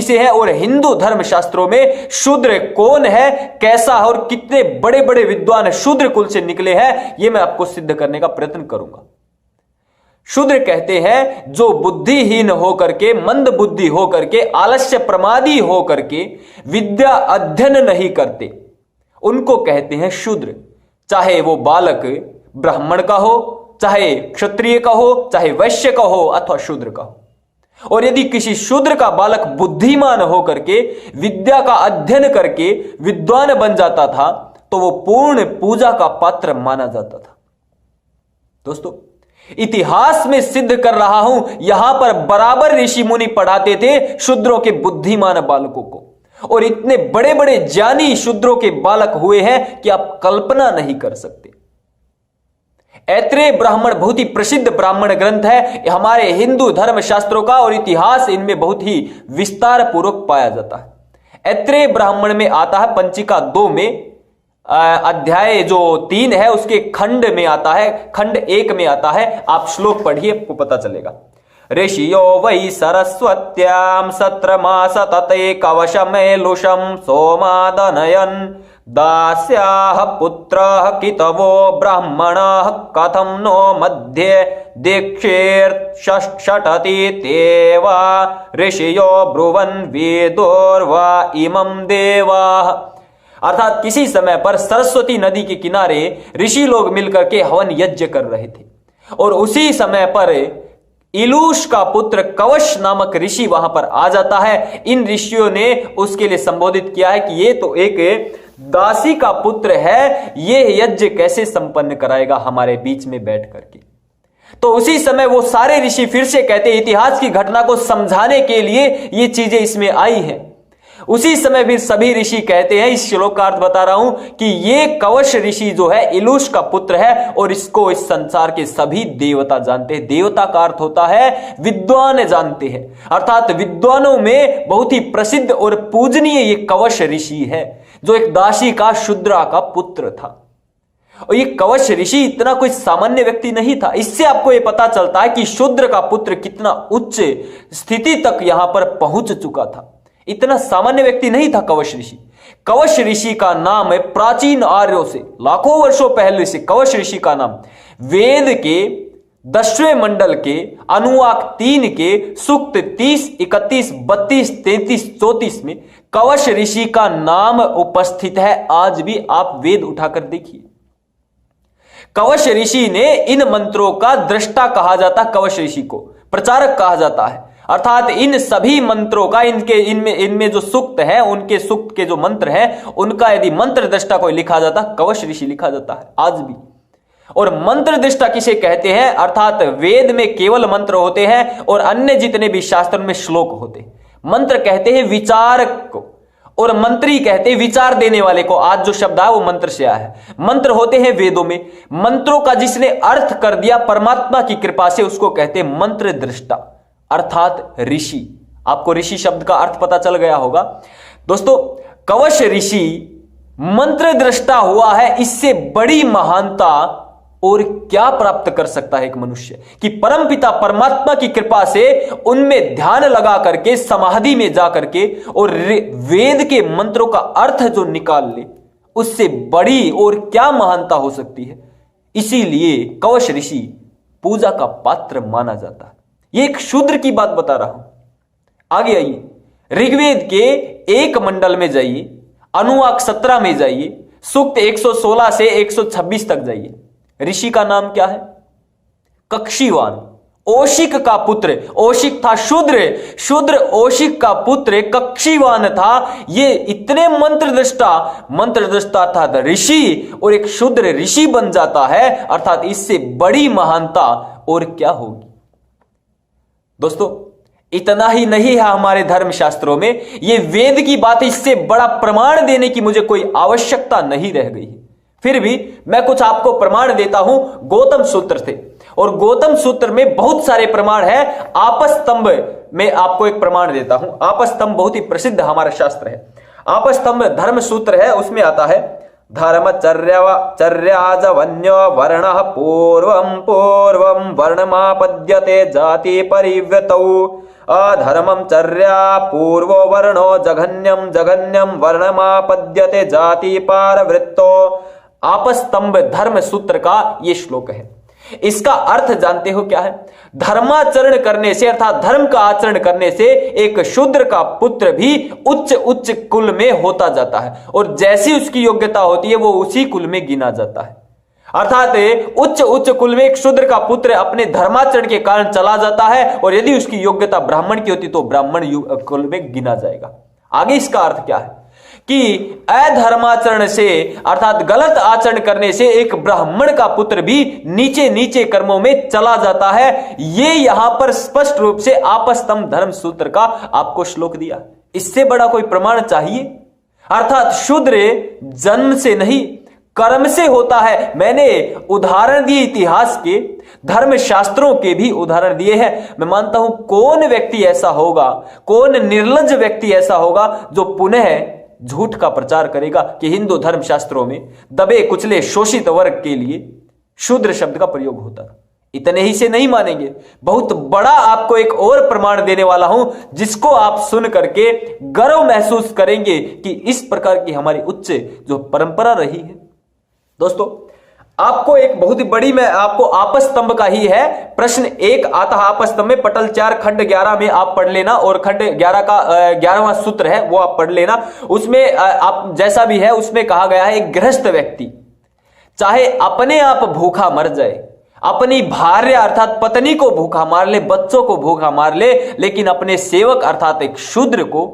से है और हिंदू धर्म शास्त्रों में शूद्र कौन है, कैसा और कितने बड़े बड़े विद्वान शूद्र कुल से निकले हैं, यह मैं आपको सिद्ध करने का प्रयत्न करूंगा। शूद्र कहते हैं जो बुद्धिहीन होकर के, मंद बुद्धि होकर के, आलस्य प्रमादी होकर के विद्या अध्ययन नहीं करते, उनको कहते हैं शूद्र। चाहे वो बालक ब्राह्मण का हो, चाहे क्षत्रिय का हो, चाहे वैश्य का हो अथवा शूद्र का हो। और यदि किसी शूद्र का बालक बुद्धिमान होकर के विद्या का अध्ययन करके विद्वान बन जाता था तो वो पूर्ण पूजा का पात्र माना जाता था। दोस्तों, इतिहास में सिद्ध कर रहा हूं, यहां पर बराबर ऋषि मुनि पढ़ाते थे शूद्रों के बुद्धिमान बालकों को, और इतने बड़े बड़े ज्ञानी शूद्रों के बालक हुए हैं कि आप कल्पना नहीं कर सकते। ऐत्रेय ब्राह्मण बहुत ही प्रसिद्ध ब्राह्मण ग्रंथ है हमारे हिंदू धर्म शास्त्रों का, और इतिहास इनमें बहुत ही विस्तार पूर्वक पाया जाता है। ऐत्रेय ब्राह्मण में आता है पंचिका 2 में, अध्याय जो 3 है उसके खंड में आता है, खंड 1 में आता है। आप श्लोक पढ़िए, आपको पता चलेगा। ऋषियो वै सरस्वत्याम सत्रमास तते कवशमेलुषम सोमादनयन दास्याः पुत्रः कितवो ब्राह्मणः कथं नो मध्ये दीक्षेर्षटति तेवा ऋषियो ब्रुवन् वेदोर्वा इमं देवाः। अर्थात किसी समय पर सरस्वती नदी के किनारे ऋषि लोग मिलकर के हवन यज्ञ कर रहे थे, और उसी समय पर इलूश का पुत्र कवश नामक ऋषि वहां पर आ जाता है। इन ऋषियों ने उसके लिए संबोधित किया है कि ये तो एक दासी का पुत्र है, ये यज्ञ कैसे संपन्न कराएगा हमारे बीच में बैठ करके। तो उसी समय वो सारे ऋषि फिर से कहते, इतिहास की घटना को समझाने के लिए ये चीजें इसमें आई हैं। उसी समय फिर सभी ऋषि कहते हैं, इस श्लोक का अर्थ बता रहा हूं, कि ये कवश ऋषि जो है इलूश का पुत्र है, और इसको इस संसार के सभी देवता जानते हैं। देवता का अर्थ होता है विद्वान जानते हैं, अर्थात विद्वानों में बहुत ही प्रसिद्ध और पूजनीय ये कवश ऋषि है, जो एक दासी का शूद्रा का पुत्र था। और ये कवश ऋषि इतना कोई सामान्य व्यक्ति नहीं था। इससे आपको यह पता चलता है कि शूद्र का पुत्र कितना उच्च स्थिति तक यहां पर पहुंच चुका था। इतना सामान्य व्यक्ति नहीं था कवश ऋषि। कवश ऋषि का नाम है प्राचीन आर्यों से लाखों वर्षों पहले से कवश ऋषि का नाम वेद के 10वें मंडल के अनुवाक 3 के सूक्त 30, 31, 32, 33, 34 में कवश ऋषि का नाम उपस्थित है। आज भी आप वेद उठाकर देखिए। कवश ऋषि ने इन मंत्रों का दृष्टा कहा जाता, कवश ऋषि को प्रचारक कहा जाता है। अर्थात इन सभी मंत्रों का इनमें जो सूक्त है, उनके सूक्त के जो मंत्र हैं, उनका यदि मंत्र दृष्टा कोई लिखा जाता, कवश ऋषि लिखा जाता है आज भी। और मंत्र दृष्टा किसे कहते हैं? अर्थात वेद में केवल मंत्र होते हैं और अन्य जितने भी शास्त्रों में श्लोक होते हैं। मंत्र कहते हैं विचारक को, और मंत्री कहते हैं विचार देने वाले को। आज जो शब्द है वो मंत्र से आया है। मंत्र होते हैं वेदों में। मंत्रों का जिसने अर्थ कर दिया परमात्मा की कृपा से, उसको कहते हैं मंत्र दृष्टा, अर्थात ऋषि। आपको ऋषि शब्द का अर्थ पता चल गया होगा। दोस्तों, कवश ऋषि मंत्र दृष्टा हुआ है। इससे बड़ी महानता और क्या प्राप्त कर सकता है एक मनुष्य, कि परमपिता परमात्मा की कृपा से उनमें ध्यान लगा करके समाधि में जा करके और वेद के मंत्रों का अर्थ जो निकाल ले, उससे बड़ी और क्या महानता हो सकती है। इसीलिए कवश ऋषि पूजा का पात्र माना जाता है। ये एक शूद्र की बात बता रहा हूं। आगे आइए, ऋग्वेद के 1 मंडल में जाइए, अनुवाक 17 में जाइए, सूक्त 116 से 126 तक जाइए। ऋषि का नाम क्या है? कक्षीवान, ओशिक का पुत्र। ओशिक था शूद्र ओशिक का पुत्र कक्षीवान था। ये इतने मंत्र दृष्टा था ऋषि, और एक शूद्र ऋषि बन जाता है, अर्थात इससे बड़ी महानता और क्या होगी। दोस्तों, इतना ही नहीं है हमारे धर्म शास्त्रों में, ये वेद की बात, इससे बड़ा प्रमाण देने की मुझे कोई आवश्यकता नहीं रह गई है। फिर भी मैं कुछ आपको प्रमाण देता हूं। गौतम सूत्र थे, और गौतम सूत्र में बहुत सारे प्रमाण हैं। आपस्तंभ में आपको एक प्रमाण देता हूं। आपस्तंभ बहुत ही प्रसिद्ध हमारा शास्त्र है। आपस्तंभ धर्म सूत्र है, उसमें आता है धर्मचर्याजवन्यो वर्णः पूर्वं वर्णमापद्यते जाति परिव्यतौ अधर्मं चर्या पूर्वो वर्णो जघन्यम जघन्यम वर्णमापद्यते जाति पारवृत्तो। आपस्तंभ धर्म सूत्र का यह श्लोक है। इसका अर्थ जानते हो क्या है? धर्माचरण करने से अर्थात धर्म का आचरण करने से एक शूद्र का पुत्र भी उच्च उच्च कुल में होता जाता है, और जैसी उसकी योग्यता होती है वो उसी कुल में गिना जाता है। अर्थात उच्च उच्च कुल में एक शूद्र का पुत्र अपने धर्माचरण के कारण चला जाता है, और यदि उसकी योग्यता ब्राह्मण की होती तो ब्राह्मण कुल में गिना जाएगा। आगे इसका अर्थ क्या है कि अधर्माचरण से अर्थात गलत आचरण करने से एक ब्राह्मण का पुत्र भी नीचे नीचे कर्मों में चला जाता है। ये यहां पर स्पष्ट रूप से आपस्तंभ धर्म सूत्र का आपको श्लोक दिया। इससे बड़ा कोई प्रमाण चाहिए? अर्थात शूद्र जन्म से नहीं कर्म से होता है। मैंने उदाहरण दिए इतिहास के, धर्म शास्त्रों के भी उदाहरण दिए हैं। मैं मानता हूं कौन व्यक्ति ऐसा होगा, कौन निर्लज्ज व्यक्ति ऐसा होगा जो पुनः झूठ का प्रचार करेगा कि हिंदू धर्म शास्त्रों में दबे कुचले शोषित वर्ग के लिए शूद्र शब्द का प्रयोग होता था। इतने ही से नहीं मानेंगे, बहुत बड़ा आपको एक और प्रमाण देने वाला हूं जिसको आप सुन करके गर्व महसूस करेंगे कि इस प्रकार की हमारी उच्च जो परंपरा रही है। दोस्तों, आपको एक बहुत ही बड़ी, मैं आपको आपस्तंभ का ही है प्रश्न एक आता है आपस्तंभ में, पटल 4 खंड 11 में आप पढ़ लेना, और खंड 11 का 11वां सूत्र है वो आप पढ़ लेना। उसमें आप जैसा भी है उसमें कहा गया है एक गृहस्थ व्यक्ति चाहे अपने आप भूखा मर जाए, अपनी भार्या अर्थात पत्नी को भूखा मार ले, बच्चों को भूखा मार ले, लेकिन अपने सेवक अर्थात एक शूद्र को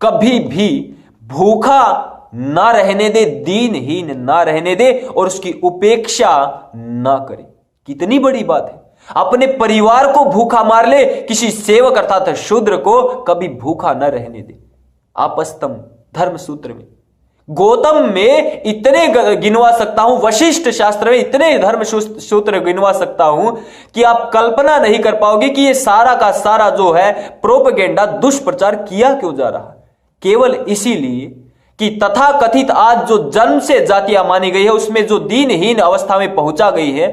कभी भी भूखा ना रहने दे, दीनहीन ना रहने दे, और उसकी उपेक्षा ना करे। कितनी बड़ी बात है। अपने परिवार को भूखा मार ले, किसी सेवक अर्थात शूद्र को कभी भूखा ना रहने दे। आपस्तंभ धर्म सूत्र में, गौतम में इतने गिनवा सकता हूं, वशिष्ठ शास्त्र में इतने धर्म सूत्र गिनवा सकता हूं कि आप कल्पना नहीं कर पाओगे कि ये सारा का सारा जो है प्रोपेगेंडा, दुष्प्रचार किया क्यों जा रहा है। केवल इसीलिए कि तथा कथित आज जो जन्म से जातियां मानी गई है उसमें जो दीनहीन अवस्था में पहुंचा गई है,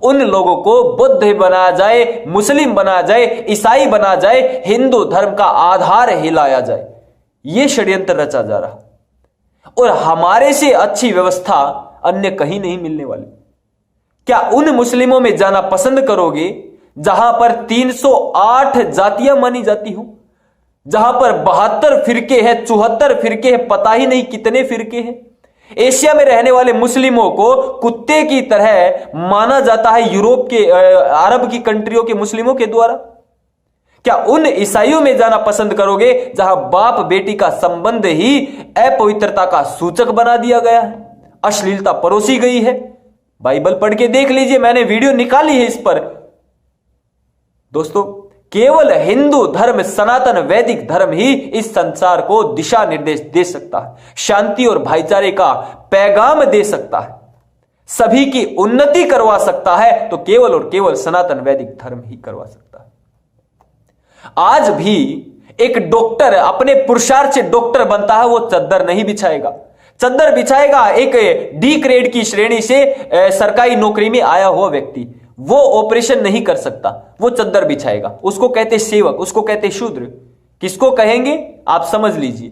उन लोगों को बुद्ध बनाया जाए, मुस्लिम बनाया जाए, ईसाई बनाया जाए, हिंदू धर्म का आधार हिलाया जाए। यह षड्यंत्र रचा जा रहा, और हमारे से अच्छी व्यवस्था अन्य कहीं नहीं मिलने वाली। क्या उन मुस्लिमों में जाना पसंद करोगे जहां पर 308 जातियां मानी जाती हो, जहां पर 72 फिरके हैं, 74 फिरके हैं, पता ही नहीं कितने फिरके हैं। एशिया में रहने वाले मुस्लिमों को कुत्ते की तरह माना जाता है यूरोप के, अरब की कंट्रियों के मुस्लिमों के द्वारा। क्या उन ईसाइयों में जाना पसंद करोगे जहां बाप बेटी का संबंध ही अपवित्रता का सूचक बना दिया गया है, अश्लीलता परोसी गई है? बाइबल पढ़ के देख लीजिए, मैंने वीडियो निकाली है इस पर। दोस्तों, केवल हिंदू धर्म, सनातन वैदिक धर्म ही इस संसार को दिशा निर्देश दे सकता है, शांति और भाईचारे का पैगाम दे सकता है, सभी की उन्नति करवा सकता है, तो केवल और केवल सनातन वैदिक धर्म ही करवा सकता है। आज भी एक डॉक्टर अपने पुरुषार्थ से डॉक्टर बनता है, वो चद्दर नहीं बिछाएगा। चद्दर बिछाएगा एक डी ग्रेड की श्रेणी से सरकारी नौकरी में आया हुआ व्यक्ति, वो ऑपरेशन नहीं कर सकता, वो चद्दर बिछाएगा। उसको कहते सेवक, उसको कहते शूद्र। किसको कहेंगे आप समझ लीजिए।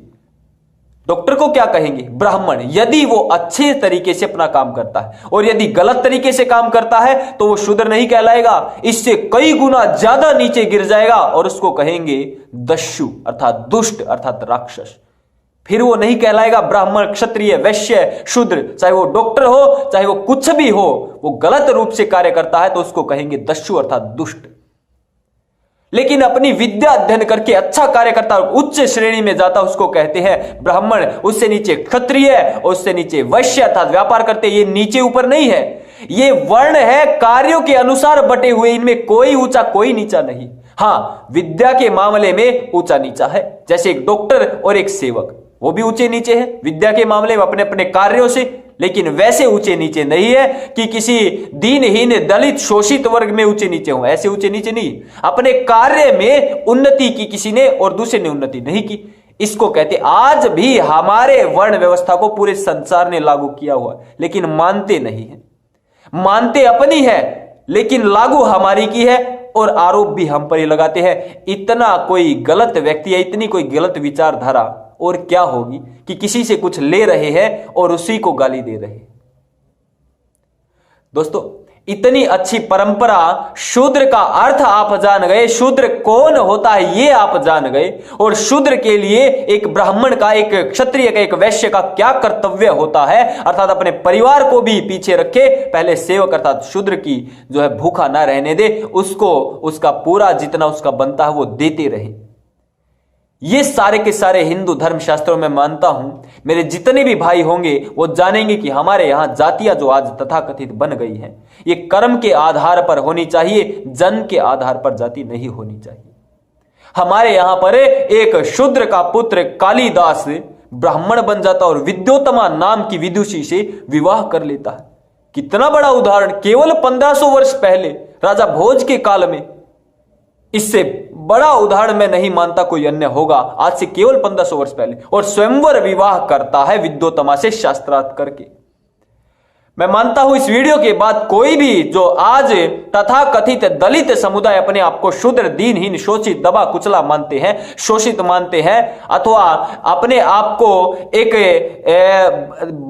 डॉक्टर को क्या कहेंगे? ब्राह्मण, यदि वो अच्छे तरीके से अपना काम करता है, और यदि गलत तरीके से काम करता है तो वो शूद्र नहीं कहलाएगा, इससे कई गुना ज्यादा नीचे गिर जाएगा, और उसको कहेंगे दस्यु अर्थात दुष्ट अर्थात राक्षस। फिर वो नहीं कहलाएगा ब्राह्मण, क्षत्रिय, वैश्य, शूद्र। चाहे वो डॉक्टर हो, चाहे वो कुछ भी हो, वो गलत रूप से कार्य करता है तो उसको कहेंगे दस्यु अर्थात दुष्ट। लेकिन अपनी विद्या अध्ययन करके अच्छा कार्य करता, उच्च श्रेणी में जाता, उसको कहते हैं ब्राह्मण। उससे नीचे क्षत्रिय, उससे नीचे वैश्य अर्थात व्यापार करते। ये नीचे ऊपर नहीं है, ये वर्ण है कार्यों के अनुसार बटे हुए, इनमें कोई ऊंचा कोई नीचा नहीं। हां, विद्या के मामले में ऊंचा नीचा है, जैसे एक डॉक्टर और एक सेवक, वो भी ऊंचे नीचे हैं विद्या के मामले में अपने अपने कार्यों से, लेकिन वैसे ऊंचे नीचे नहीं है कि किसी दीनहीन दलित शोषित वर्ग में ऊंचे नीचे हो, ऐसे ऊंचे नीचे नहीं। अपने कार्य में उन्नति की किसी ने और दूसरे ने उन्नति नहीं की, इसको कहते। आज भी हमारे वर्ण व्यवस्था को पूरे संसार ने लागू किया हुआ, लेकिन मानते नहीं है। मानते अपनी है लेकिन लागू हमारी की है, और आरोप भी हम पर ही लगाते हैं। इतना कोई गलत व्यक्ति है, इतनी कोई गलत विचारधारा और क्या होगी कि किसी से कुछ ले रहे हैं और उसी को गाली दे रहे हैं। दोस्तों, इतनी अच्छी परंपरा, शूद्र का अर्थ आप जान गए, शूद्र कौन होता है ये आप जान गए, और शूद्र के लिए एक ब्राह्मण का, एक क्षत्रिय का, एक वैश्य का क्या कर्तव्य होता है, अर्थात अपने परिवार को भी पीछे रखे, पहले सेवक अर्थात शूद्र की जो है भूखा ना रहने दे, उसको उसका पूरा जितना उसका बनता है वो देते रहे। ये सारे के सारे हिंदू धर्म शास्त्रों में मानता हूं। मेरे जितने भी भाई होंगे वो जानेंगे कि हमारे यहां जातियां जो आज तथाकथित बन गई हैं, ये कर्म के आधार पर होनी चाहिए, जन्म के आधार पर जाति नहीं होनी चाहिए। हमारे यहां पर एक शूद्र का पुत्र कालिदास ब्राह्मण बन जाता और विद्योत्तमा नाम की विदुषी से विवाह कर लेता है। कितना बड़ा उदाहरण, केवल 1500 वर्ष पहले राजा भोज के काल में। इससे बड़ा उदाहरण मैं नहीं मानता कोई अन्य होगा, आज से केवल 1500 वर्ष पहले, और स्वयंवर विवाह करता है विद्योत्तमा से शास्त्रार्थ करके। मैं मानता हूं इस वीडियो के बाद कोई भी जो आज तथाकथित दलित समुदाय अपने आप को शूद्र, दीनहीन, शोषित, दबा कुचला मानते हैं, शोषित मानते हैं, अथवा अपने आप को एक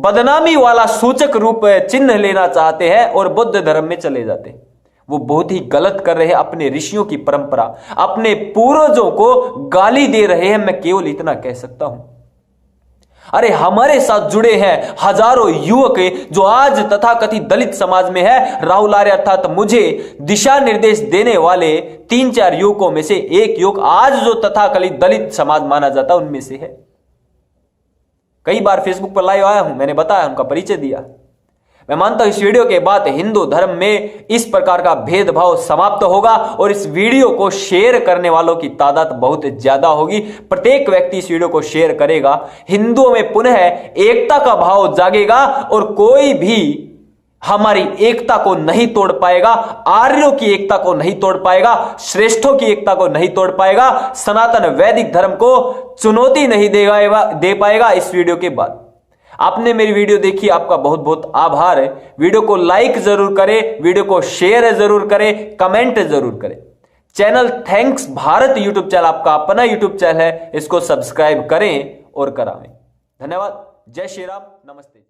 बदनामी वाला सूचक रूप चिन्ह लेना चाहते हैं और बुद्ध धर्म में चले जाते हैं, वो बहुत ही गलत कर रहे हैं। अपने ऋषियों की परंपरा, अपने पूर्वजों को गाली दे रहे हैं। मैं केवल इतना कह सकता हूं, अरे हमारे साथ जुड़े हैं हजारों युवक जो आज तथाकथित दलित समाज में है। राहुल आर्य अर्थात मुझे दिशा निर्देश देने वाले 3-4 युवकों में से एक युवक आज जो तथाकथित दलित समाज माना जाता उनमें से है। कई बार फेसबुक पर लाइव आया हूं, मैंने बताया, उनका परिचय दिया। मैं मानता हूं इस वीडियो के बाद हिंदू धर्म में इस प्रकार का भेदभाव समाप्त होगा और इस वीडियो को शेयर करने वालों की तादाद बहुत ज्यादा होगी। प्रत्येक व्यक्ति इस वीडियो को शेयर करेगा, हिंदुओं में पुनः एकता का भाव जागेगा और कोई भी हमारी एकता को नहीं तोड़ पाएगा, आर्यों की एकता को नहीं तोड़ पाएगा, श्रेष्ठों की एकता को नहीं तोड़ पाएगा, सनातन वैदिक धर्म को चुनौती नहीं दे पाएगा। इस वीडियो के बाद आपने मेरी वीडियो देखी, आपका बहुत बहुत आभार है। वीडियो को लाइक जरूर करें, वीडियो को शेयर जरूर करें, कमेंट जरूर करें। Channel thanks Bharat YouTube channel आपका अपना यूट्यूब चैनल है, इसको सब्सक्राइब करें और करावें। धन्यवाद। जय श्री राम, नमस्ते।